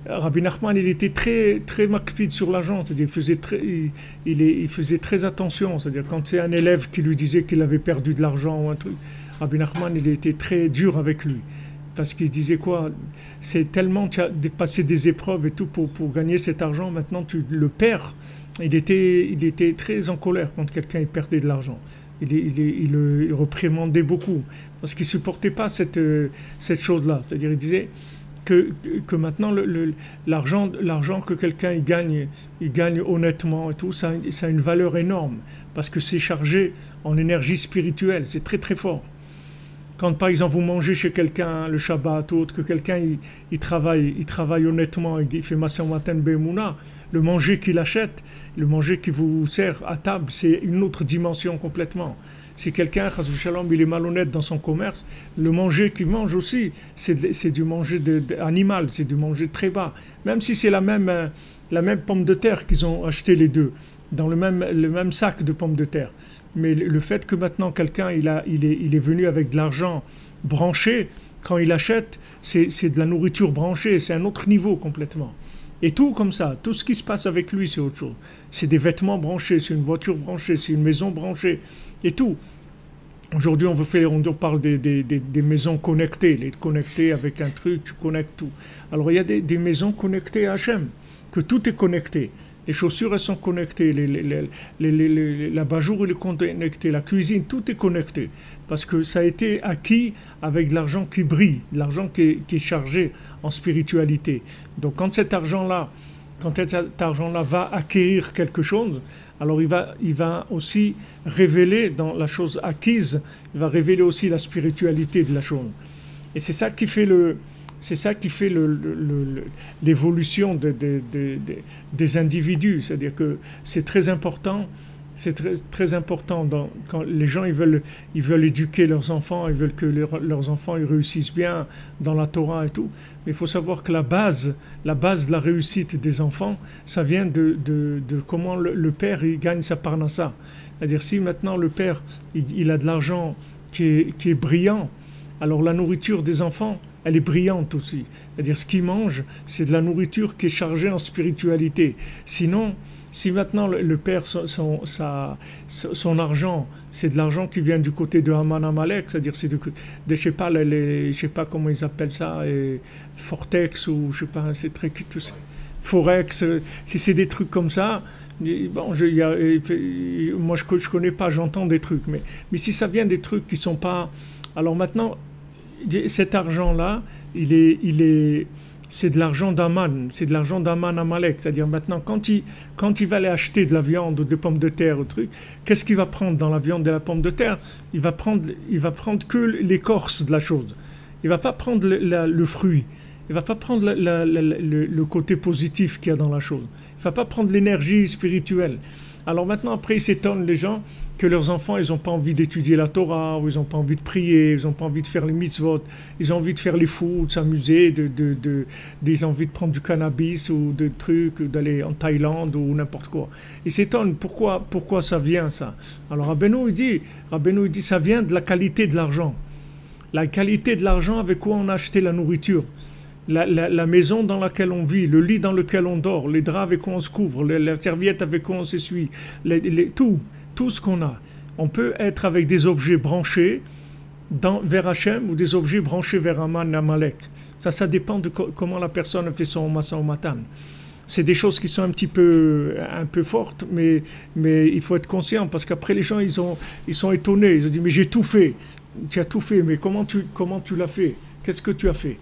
Rabbi Nachman, il était très, très makpid sur l'argent, c'est-à-dire il faisait très attention, c'est-à-dire quand c'est un élève qui lui disait qu'il avait perdu de l'argent ou un truc, Rabbi Nachman, il était très dur avec lui. Parce qu'il disait quoi? C'est tellement, tu as dépassé des épreuves et tout pour gagner cet argent, maintenant tu le perds. Il était très en colère quand quelqu'un perdait de l'argent. Il le réprimandait beaucoup parce qu'il ne supportait pas cette chose-là. C'est-à-dire il disait que maintenant l'argent que quelqu'un il gagne honnêtement et tout, ça a une valeur énorme parce que c'est chargé en énergie spirituelle, c'est très très fort. Quand par exemple vous mangez chez quelqu'un le Shabbat ou autre, que quelqu'un il travaille honnêtement, il fait Masen Watan Be'emouna, le manger qu'il achète, le manger qui vous sert à table, c'est une autre dimension complètement. Si quelqu'un, Chas v'Shalom, il est malhonnête dans son commerce, le manger qu'il mange aussi, c'est du manger animal, c'est du manger très bas. Même si c'est la même pomme de terre qu'ils ont acheté les deux, dans le même sac de pommes de terre. Mais le fait que maintenant quelqu'un il est venu avec de l'argent branché, quand il achète, c'est de la nourriture branchée, c'est un autre niveau complètement. Et tout comme ça, tout ce qui se passe avec lui, c'est autre chose. C'est des vêtements branchés, c'est une voiture branchée, c'est une maison branchée, et tout. Aujourd'hui, on parle des maisons connectées, les connectées avec un truc, tu connectes tout. Alors il y a des maisons connectées à Hachem, que tout est connecté. Les chaussures, elles sont connectées, l'abat-jour, il est connecté, la cuisine, tout est connecté. Parce que ça a été acquis avec de l'argent qui brille, de l'argent qui est chargé en spiritualité. Donc quand cet argent-là va acquérir quelque chose, alors il va aussi révéler dans la chose acquise, il va révéler aussi la spiritualité de la chose. Et c'est ça qui fait l'évolution des individus. C'est-à-dire que c'est très important. C'est très, très important quand les gens ils veulent éduquer leurs enfants, ils veulent que leurs enfants ils réussissent bien dans la Torah et tout. Mais il faut savoir que la base de la réussite des enfants, ça vient de comment le père il gagne sa parnassa. C'est-à-dire si maintenant le père il a de l'argent qui est brillant, alors la nourriture des enfants elle est brillante aussi. C'est-à-dire ce qu'ils mangent, c'est de la nourriture qui est chargée en spiritualité. Sinon, si maintenant le père, son argent, c'est de l'argent qui vient du côté de Haman Amalek, c'est-à-dire c'est je sais pas comment ils appellent ça, Fortex ou je sais pas, c'est très tout ça. Forex, si c'est des trucs comme ça, bon, moi je connais pas, j'entends des trucs, mais si ça vient des trucs qui sont pas, alors maintenant cet argent-là, c'est de l'argent d'Aman, c'est de l'argent d'Aman Amalek. C'est-à-dire maintenant, quand il va aller acheter de la viande ou des pommes de terre ou truc, qu'est-ce qu'il va prendre dans la viande et la pomme de terre? Il va prendre que l'écorce de la chose. Il va pas prendre le fruit. Il va pas prendre le côté positif qu'il y a dans la chose. Il va pas prendre l'énergie spirituelle. Alors maintenant, après, ils s'étonnent les gens que leurs enfants, ils n'ont pas envie d'étudier la Torah, ou ils n'ont pas envie de prier, ils n'ont pas envie de faire les mitzvot, ils ont envie de faire les fous, de s'amuser, ils ont envie de prendre du cannabis ou de trucs, d'aller en Thaïlande ou n'importe quoi. Ils s'étonnent, pourquoi ça vient ça? Alors Rabbeinu il dit, ça vient de la qualité de l'argent. La qualité de l'argent avec quoi on a acheté la nourriture. La maison dans laquelle on vit, le lit dans lequel on dort, les draps avec quoi on se couvre, la serviette avec quoi on s'essuie, tout ce qu'on a. On peut être avec des objets branchés vers Hachem ou des objets branchés vers Haman et Amalek. Ça dépend de comment la personne fait son Masan Matan. C'est des choses qui sont un peu fortes, mais il faut être conscient parce qu'après les gens ils sont étonnés. Ils ont dit mais j'ai tout fait. Tu as tout fait, mais comment tu l'as fait? Qu'est-ce que tu as fait?